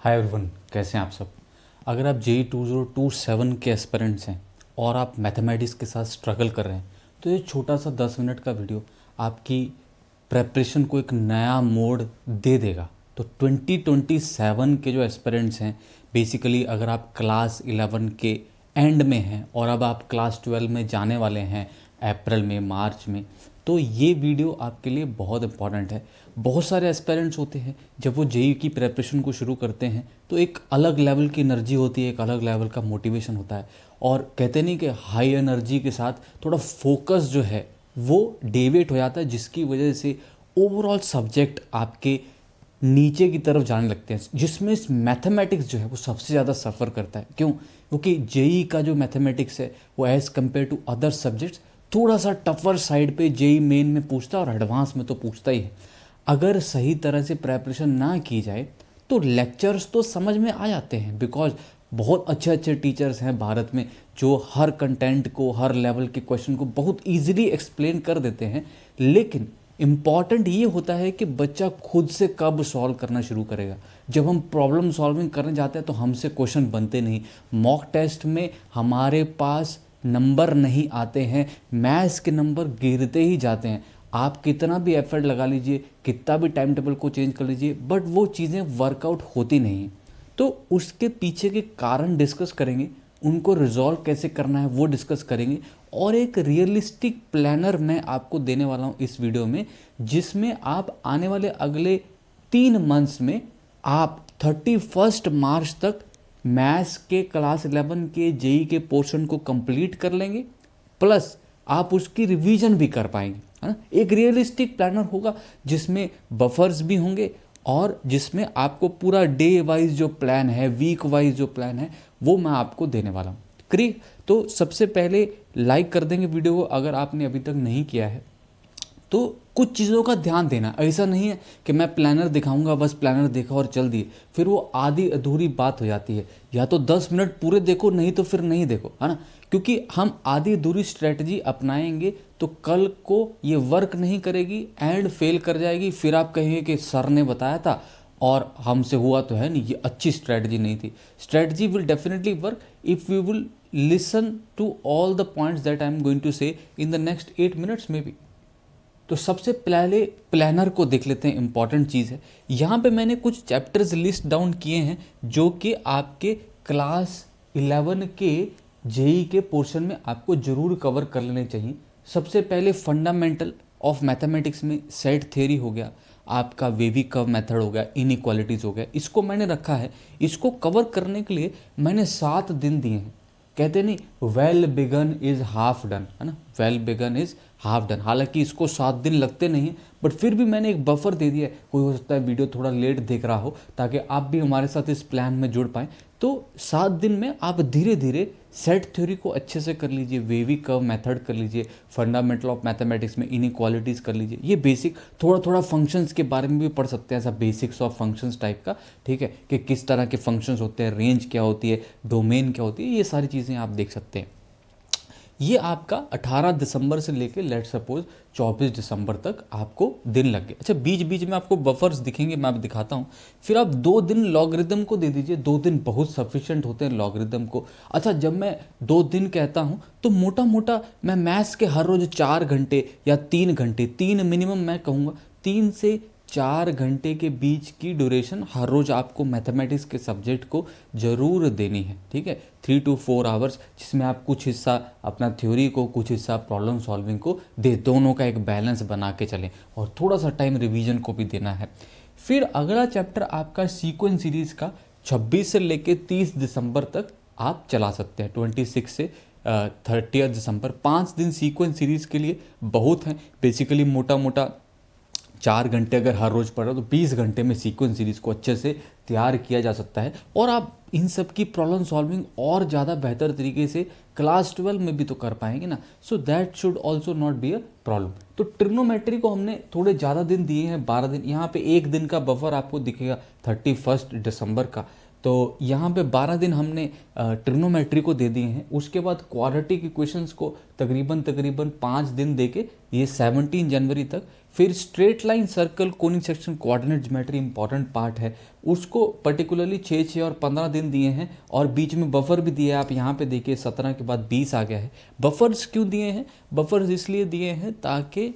Hi everyone, कैसे हैं आप सब। अगर आप जेई 2027 के एस्पिरेंट्स हैं और आप मैथमेटिक्स के साथ स्ट्रगल कर रहे हैं तो ये छोटा सा 10 मिनट का वीडियो आपकी प्रेपरेशन को एक नया मोड दे देगा। तो 2027 के जो एस्पिरेंट्स हैं, बेसिकली अगर आप क्लास 11 के एंड में हैं और अब आप क्लास 12 में जाने वाले हैं अप्रैल में, मार्च में, तो ये वीडियो आपके लिए बहुत इंपॉर्टेंट है। बहुत सारे एस्पेरेंट्स होते हैं, जब वो जेई की प्रेपरेशन को शुरू करते हैं तो एक अलग लेवल की एनर्जी होती है, एक अलग लेवल का मोटिवेशन होता है। और कहते नहीं कि हाई एनर्जी के साथ थोड़ा फोकस जो है वो डेविएट हो जाता है, जिसकी वजह से ओवरऑल सब्जेक्ट आपके नीचे की तरफ जाने लगते हैं, जिसमें इस मैथमेटिक्स जो है वो सबसे ज़्यादा सफ़र करता है। क्यों? क्योंकि जेई का जो मैथमेटिक्स है वो as compare to other subjects थोड़ा सा टफर साइड पे जेई मेन में पूछता है और एडवांस में तो पूछता ही है। अगर सही तरह से प्रेपरेशन ना की जाए तो लेक्चर्स तो समझ में आ जाते हैं, बिकॉज बहुत अच्छे अच्छे टीचर्स हैं भारत में जो हर कंटेंट को, हर लेवल के क्वेश्चन को बहुत ईजिली एक्सप्लेन कर देते हैं। लेकिन इम्पॉर्टेंट ये होता है कि बच्चा खुद से कब सॉल्व करना शुरू करेगा। जब हम प्रॉब्लम सॉल्विंग करने जाते हैं तो हमसे क्वेश्चन बनते नहीं, मॉक टेस्ट में हमारे पास नंबर नहीं आते हैं, मैथ्स के नंबर गिरते ही जाते हैं। आप कितना भी एफर्ट लगा लीजिए, कितना भी टाइम टेबल को चेंज कर लीजिए, बट वो चीज़ें वर्कआउट होती नहीं। तो उसके पीछे के कारण डिस्कस करेंगे, उनको रिजॉल्व कैसे करना है वो डिस्कस करेंगे, और एक रियलिस्टिक प्लानर मैं आपको देने वाला हूँ इस वीडियो में, जिसमें आप आने वाले अगले 3 मंथ्स में आप 31 मार्च तक मैथ्स के क्लास 11 के जेई के पोर्शन को कंप्लीट कर लेंगे, प्लस आप उसकी रिवीजन भी कर पाएंगे, है ना। एक रियलिस्टिक प्लानर होगा जिसमें बफर्स भी होंगे और जिसमें आपको पूरा डे वाइज जो प्लान है, वीक वाइज जो प्लान है, वो मैं आपको देने वाला हूँ। करिए, तो सबसे पहले लाइक कर देंगे वीडियो को अगर आपने अभी तक नहीं किया है। तो कुछ चीज़ों का ध्यान देना, ऐसा नहीं है कि मैं प्लानर दिखाऊंगा, बस प्लानर देखा और चल दिए, फिर वो आधी अधूरी बात हो जाती है। या तो 10 मिनट पूरे देखो, नहीं तो फिर नहीं देखो, है ना। क्योंकि हम आधी अधूरी स्ट्रेटजी अपनाएंगे तो कल को ये वर्क नहीं करेगी एंड फेल कर जाएगी, फिर आप कहेंगे कि सर ने बताया था और हमसे हुआ तो है नहीं, ये अच्छी स्ट्रेटजी नहीं थी। Strategy will definitely work if you will listen to all the points that I am going to say in the next 8 minutes में भी। तो सबसे पहले प्लानर को देख लेते हैं, इंपॉर्टेंट चीज़ है। यहाँ पे मैंने कुछ चैप्टर्स लिस्ट डाउन किए हैं जो कि आपके क्लास 11 के जेई के पोर्शन में आपको ज़रूर कवर कर लेने चाहिए। सबसे पहले फंडामेंटल ऑफ मैथमेटिक्स में सेट थ्योरी हो गया, आपका वेवी कर्व मेथड हो गया, इनइक्वालिटीज़ हो गया, इसको मैंने रखा है। इसको कवर करने के लिए मैंने 7 दिन दिए हैं। कहते नहीं, well begin is half done, है ना, well begin is half done. हालांकि इसको 7 दिन लगते नहीं हैं, बट फिर भी मैंने एक बफर दे दिया है। कोई हो सकता है वीडियो थोड़ा लेट देख रहा हो, ताकि आप भी हमारे साथ इस प्लान में जुड़ पाएँ। तो 7 दिन में आप धीरे धीरे सेट थ्योरी को अच्छे से कर लीजिए, वेवी कर्व मेथड कर लीजिए, फंडामेंटल ऑफ मैथमेटिक्स में इनइक्वालिटीज़ कर लीजिए, ये बेसिक। थोड़ा थोड़ा फंक्शंस के बारे में भी पढ़ सकते हैं, ऐसा बेसिक्स ऑफ फंक्शंस टाइप का, ठीक है, कि किस तरह के फंक्शंस होते हैं, रेंज क्या होती है, डोमेन क्या होती है, ये सारी चीज़ें आप देख सकते हैं। ये आपका 18 दिसंबर से लेके लेट सपोज 24 दिसंबर तक आपको दिन लग गए। अच्छा, बीच बीच में आपको बफर्स दिखेंगे, मैं आपको दिखाता हूँ। फिर आप 2 दिन लॉगरिदम को दे दीजिए, 2 दिन बहुत सफिशिएंट होते हैं लॉगरिदम को। अच्छा, जब मैं 2 दिन कहता हूँ तो मोटा मोटा मैं मैथ्स के हर रोज़ 4 घंटे या 3 घंटे, 3 मिनिमम मैं कहूँगा, 3 से 4 घंटे के बीच की ड्यूरेशन हर रोज़ आपको मैथमेटिक्स के सब्जेक्ट को ज़रूर देनी है, ठीक है। 3 to 4 आवर्स, जिसमें आप कुछ हिस्सा अपना थ्योरी को, कुछ हिस्सा प्रॉब्लम सॉल्विंग को दे, दोनों का एक बैलेंस बना के चलें, और थोड़ा सा टाइम रिवीजन को भी देना है। फिर अगला चैप्टर आपका सीक्वेंस सीरीज़ का 26 से लेके 30 दिसंबर तक आप चला सकते हैं। 26 से 30 दिसंबर, 5 दिन सीक्वेंस सीरीज़ के लिए बहुत हैं। बेसिकली मोटा मोटा 4 घंटे अगर हर रोज़ पढ़ रहे हो तो 20 घंटे में सीक्वेंस सीरीज़ को अच्छे से तैयार किया जा सकता है, और आप इन सब की प्रॉब्लम सॉल्विंग और ज़्यादा बेहतर तरीके से क्लास 12 में भी तो कर पाएंगे ना। So that should also not be a problem. तो ट्रिग्नोमेट्री को हमने थोड़े ज़्यादा दिन दिए हैं, 12 दिन। यहाँ पे 1 दिन का बफर आपको दिखेगा 31 दिसंबर का, तो यहाँ पे 12 दिन हमने ट्रिग्नोमेट्री को दे दिए हैं। उसके बाद क्वाड्रेटिक इक्वेशंस को तकरीबन 5 दिन देके ये 17 जनवरी तक फिर straight line, circle, conic section, coordinate geometry important part है, उसको पर्टिकुलरली 6 और 15 दिन दिए हैं और बीच में बफर भी दिया है। आप यहाँ पे देखिए 17 के बाद 20 आ गया है। बफर्स क्यों दिए हैं? बफर्स इसलिए दिए हैं ताकि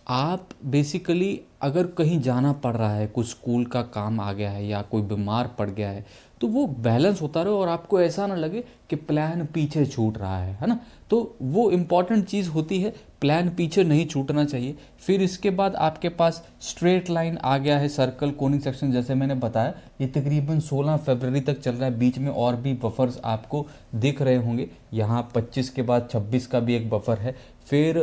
आप बेसिकली अगर कहीं जाना पड़ रहा है, कुछ स्कूल का काम आ गया है या कोई बीमार पड़ गया है, तो वो बैलेंस होता रहे और आपको ऐसा ना लगे कि प्लान पीछे छूट रहा है ना। तो वो इम्पॉर्टेंट चीज़ होती है, प्लान पीछे नहीं छूटना चाहिए। फिर इसके बाद आपके पास स्ट्रेट लाइन आ गया है, सर्कल, कोनिक सेक्शन, जैसे मैंने बताया ये तकरीबन 16 फरवरी तक चल रहा है। बीच में और भी बफर्स आपको दिख रहे होंगे, यहाँ 25 के बाद 26 का भी एक बफर है। फिर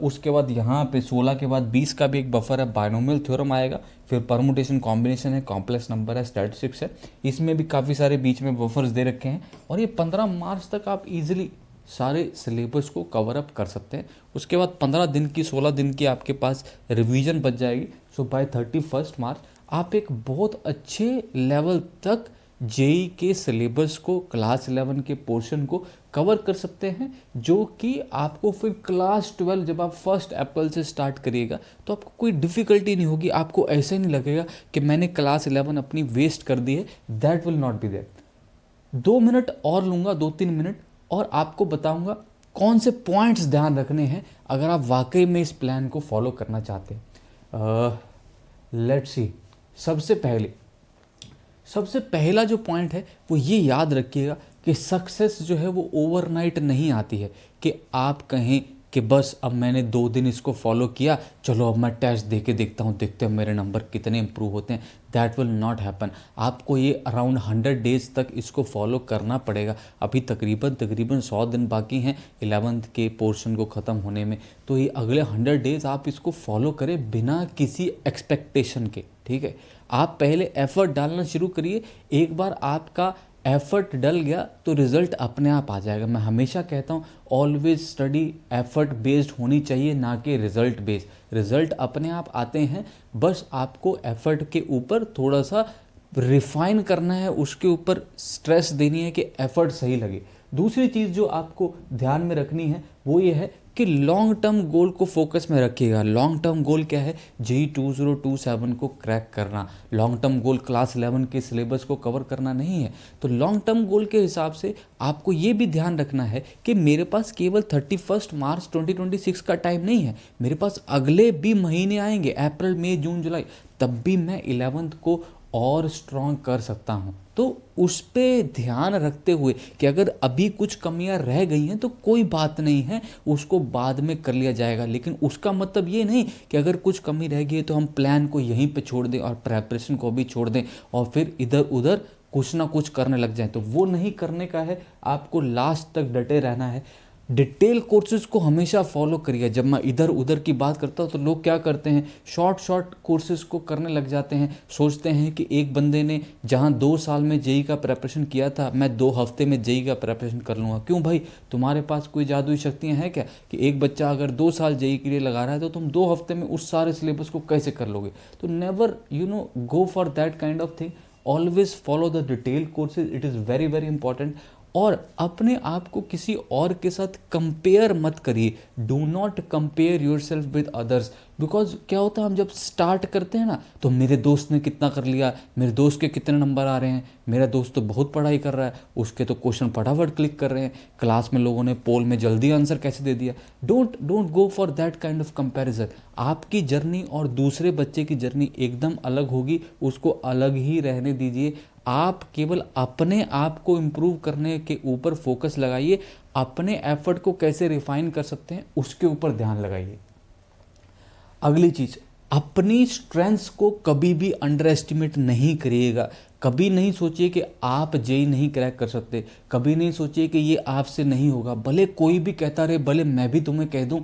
उसके बाद यहाँ पे 16 के बाद 20 का भी एक बफर है, बायनोमियल थ्योरम आएगा। फिर परमुटेशन, कॉम्बिनेशन है, कॉम्प्लेक्स नंबर है, स्टैटिस्टिक्स है, इसमें भी काफ़ी सारे बीच में बफर्स दे रखे हैं। और ये 15 मार्च तक आप इजीली सारे सिलेबस को कवर अप कर सकते हैं। उसके बाद 15 दिन की, 16 दिन की आपके पास रिवीजन बच जाएगी। सो बाय 31 मार्च आप एक बहुत अच्छे लेवल तक जेई के सिलेबस को, क्लास 11 के पोर्शन को कवर कर सकते हैं, जो कि आपको फिर क्लास 12 जब आप 1 अप्रैल से स्टार्ट करिएगा तो आपको कोई डिफ़िकल्टी नहीं होगी। आपको ऐसे नहीं लगेगा कि मैंने क्लास 11 अपनी वेस्ट कर दी है। That will not be there. 2 minute और लूँगा, 2-3 मिनट, और आपको बताऊँगा कौन से पॉइंट्स ध्यान रखने हैं अगर आप वाकई में इस प्लान को फॉलो करना चाहते हैं। लेट्स सी, सबसे पहला जो पॉइंट है वो ये याद रखिएगा कि सक्सेस जो है वो ओवरनाइट नहीं आती है कि आप कहें कि बस अब मैंने 2 दिन इसको फॉलो किया, चलो अब मैं टेस्ट दे के देखता हूँ, देखते हैं मेरे नंबर कितने इंप्रूव होते हैं। That will not happen. आपको ये अराउंड 100 डेज तक इसको फॉलो करना पड़ेगा। अभी तकरीबन 100 दिन बाकी हैं 11th के पोर्शन को ख़त्म होने में। तो ये अगले 100 डेज आप इसको फॉलो करें बिना किसी एक्सपेक्टेशन के, ठीक है। आप पहले एफर्ट डालना शुरू करिए। एक बार आपका एफर्ट डल गया तो रिज़ल्ट अपने आप आ जाएगा। मैं हमेशा कहता हूँ ऑलवेज स्टडी एफर्ट बेस्ड होनी चाहिए, ना कि रिज़ल्ट बेस्ड। रिज़ल्ट अपने आप आते हैं, बस आपको एफर्ट के ऊपर थोड़ा सा रिफाइन करना है, उसके ऊपर स्ट्रेस देनी है कि एफर्ट सही लगे। दूसरी चीज़ जो आपको ध्यान में रखनी है वो ये है कि लॉन्ग टर्म गोल को फोकस में रखिएगा। लॉन्ग टर्म गोल क्या है? जेईई 2027 को क्रैक करना। लॉन्ग टर्म गोल क्लास 11 के सिलेबस को कवर करना नहीं है। तो लॉन्ग टर्म गोल के हिसाब से आपको ये भी ध्यान रखना है कि मेरे पास केवल 31 मार्च 2026 का टाइम नहीं है, मेरे पास अगले भी महीने आएंगे, अप्रैल, मई, जून, जुलाई, तब भी मैं 11th को और स्ट्रॉन्ग कर सकता हूँ। तो उस पे ध्यान रखते हुए कि अगर अभी कुछ कमियां रह गई हैं तो कोई बात नहीं है, उसको बाद में कर लिया जाएगा। लेकिन उसका मतलब ये नहीं कि अगर कुछ कमी रह गई है तो हम प्लान को यहीं पे छोड़ दें और प्रेपरेशन को भी छोड़ दें और फिर इधर उधर कुछ ना कुछ करने लग जाएं। तो वो नहीं करने का है, आपको लास्ट तक डटे रहना है। डिटेल कोर्सेज को हमेशा फॉलो करिए। जब मैं इधर उधर की बात करता हूँ तो लोग क्या करते हैं, शॉर्ट कोर्सेज को करने लग जाते हैं। सोचते हैं कि एक बंदे ने जहाँ 2 साल में जेईई का प्रेपरेशन किया था, मैं 2 हफ्ते में जेईई का प्रेपरेशन कर लूँगा। क्यों भाई, तुम्हारे पास कोई जादुई शक्तियाँ हैं क्या कि एक बच्चा अगर 2 साल जेईई के लिए लगा रहा है तो तुम 2 हफ्ते में उस सारे सिलेबस को कैसे कर लोगे? तो never go for that kind of thing. Always follow the detail courses, it is very very important. और अपने आप को किसी और के साथ कंपेयर मत करिए। Do not compare your self with others. Because क्या होता है, हम जब स्टार्ट करते हैं ना तो मेरे दोस्त ने कितना कर लिया, मेरे दोस्त के कितने नंबर आ रहे हैं, मेरा दोस्त तो बहुत पढ़ाई कर रहा है, उसके तो क्वेश्चन फटाफट क्लिक कर रहे हैं, क्लास में लोगों ने पोल में जल्दी आंसर कैसे दे दिया। Don't go for that kind of comparison. आपकी जर्नी और दूसरे बच्चे की जर्नी एकदम अलग होगी, उसको अलग ही रहने दीजिए। आप केवल अपने आप को इम्प्रूव करने के ऊपर फोकस लगाइए, अपने एफर्ट को कैसे रिफाइन कर सकते हैं उसके ऊपर ध्यान लगाइए। अगली चीज़, अपनी स्ट्रेंथ्स को कभी भी अंडर एस्टिमेट नहीं करिएगा। कभी नहीं सोचिए कि आप जेईई नहीं क्रैक कर सकते, कभी नहीं सोचिए कि ये आपसे नहीं होगा। भले कोई भी कहता रहे, भले मैं भी तुम्हें कह दूं,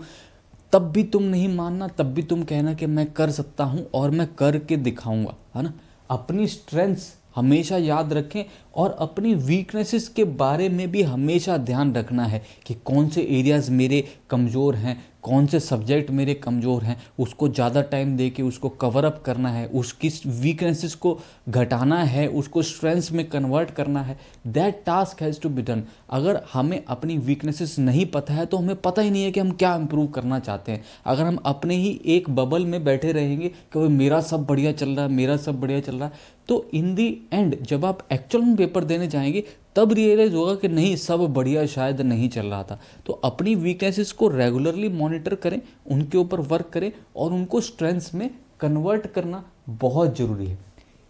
तब भी तुम नहीं मानना, तब भी तुम कहना कि मैं कर सकता हूं और मैं करके दिखाऊंगा, है ना। अपनी स्ट्रेंथ्स हमेशा याद रखें और अपनी वीकनेसेस के बारे में भी हमेशा ध्यान रखना है कि कौन से एरियाज़ मेरे कमज़ोर हैं, कौन से सब्जेक्ट मेरे कमज़ोर हैं, उसको ज़्यादा टाइम दे के उसको कवर अप करना है, उसकी वीकनेसेस को घटाना है, उसको स्ट्रेंथ्स में कन्वर्ट करना है। That task has to be done. अगर हमें अपनी वीकनेसेस नहीं पता है तो हमें पता ही नहीं है कि हम क्या इम्प्रूव करना चाहते हैं। अगर हम अपने ही एक बबल में बैठे रहेंगे कि भाई मेरा सब बढ़िया चल रहा है, मेरा सब बढ़िया चल रहा है, तो इन दी एंड जब आप एक्चुअल में पेपर देने जाएंगे तब रियलाइज़ होगा कि नहीं, सब बढ़िया शायद नहीं चल रहा था। तो अपनी वीकनेसेस को रेगुलरली मॉनिटर करें, उनके ऊपर वर्क करें और उनको स्ट्रेंथ्स में कन्वर्ट करना बहुत ज़रूरी है।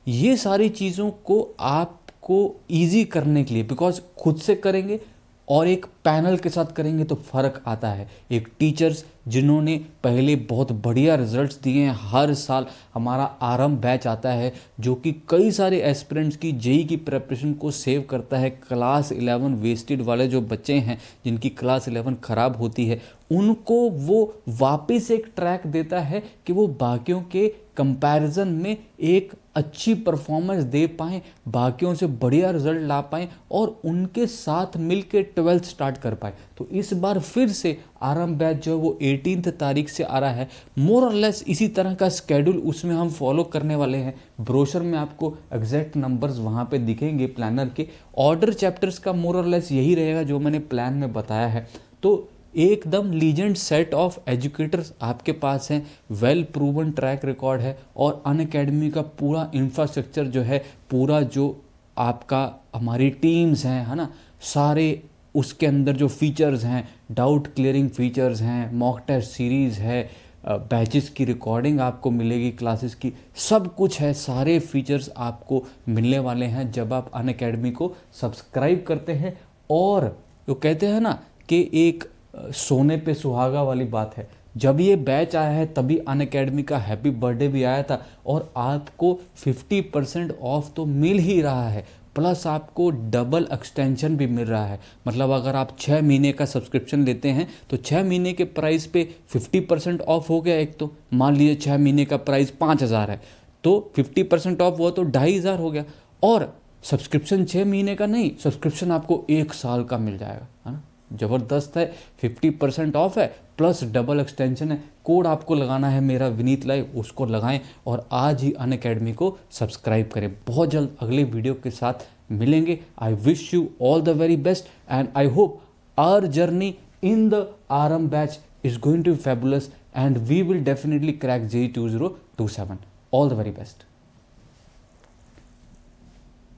ये सारी चीज़ों को आपको ईजी करने के लिए, बिकॉज खुद से करेंगे और एक पैनल के साथ करेंगे तो फ़र्क आता है। एक टीचर्स जिन्होंने पहले बहुत बढ़िया रिजल्ट्स दिए हैं, हर साल हमारा आरंभ बैच आता है जो कि कई सारे एस्पिरेंट्स की जेई की प्रिपरेशन को सेव करता है। क्लास 11 वेस्टेड वाले जो बच्चे हैं जिनकी क्लास 11 ख़राब होती है, उनको वो वापस एक ट्रैक देता है कि वो बाकियों के कंपैरिजन में एक अच्छी परफॉर्मेंस दे पाएँ, बाकियों से बढ़िया रिजल्ट ला पाएँ और उनके साथ मिल के 12th स्टार्ट कर पाए। तो इस बार फिर से आरंभ बैच जो है वो 18 तारीख से आ रहा है। मोर और लेस इसी तरह का स्केड्यूल उसमें हम फॉलो करने वाले हैं। ब्रोशर में आपको एग्जैक्ट नंबर्स वहाँ पे दिखेंगे प्लानर के। ऑर्डर चैप्टर्स का मोर और लेस यही रहेगा जो मैंने प्लान में बताया है। तो एकदम लीजेंड सेट ऑफ एजुकेटर्स आपके पास हैं, वेल प्रूवन ट्रैक रिकॉर्ड है और अनअकैडमी का पूरा इंफ्रास्ट्रक्चर जो है, पूरा जो आपका हमारी टीम्स हैं, है ना, सारे उसके अंदर जो फीचर्स हैं, डाउट क्लियरिंग फीचर्स हैं, मॉक टेस्ट सीरीज़ है, बैचेस की रिकॉर्डिंग आपको मिलेगी, क्लासेस की, सब कुछ है। सारे फीचर्स आपको मिलने वाले हैं जब आप अनअकैडमी को सब्सक्राइब करते हैं। और वो कहते हैं ना कि एक सोने पे सुहागा वाली बात है, जब ये बैच आया है तभी अनअकैडमी का हैप्पी बर्थडे भी आया था और आपको 50% ऑफ तो मिल ही रहा है, प्लस आपको डबल एक्सटेंशन भी मिल रहा है। मतलब अगर आप 6 महीने का सब्सक्रिप्शन लेते हैं तो 6 महीने के प्राइस पे 50% ऑफ हो गया। एक तो मान लीजिए 6 महीने का प्राइस 5,000 है तो 50% ऑफ हुआ तो 2,500 हो गया। और सब्सक्रिप्शन 6 महीने का नहीं, सब्सक्रिप्शन आपको 1 साल का मिल जाएगा, है ना। ज़बरदस्त है, 50% ऑफ है प्लस डबल एक्सटेंशन है। कोड आपको लगाना है मेरा विनीत लाइव, उसको लगाएं और आज ही अनअकैडमी को सब्सक्राइब करें। बहुत जल्द अगले वीडियो के साथ मिलेंगे। I wish you all the very best and I hope our journey in the Aarambh batch is going to be fabulous and we will definitely crack JEE 2027. All the very best.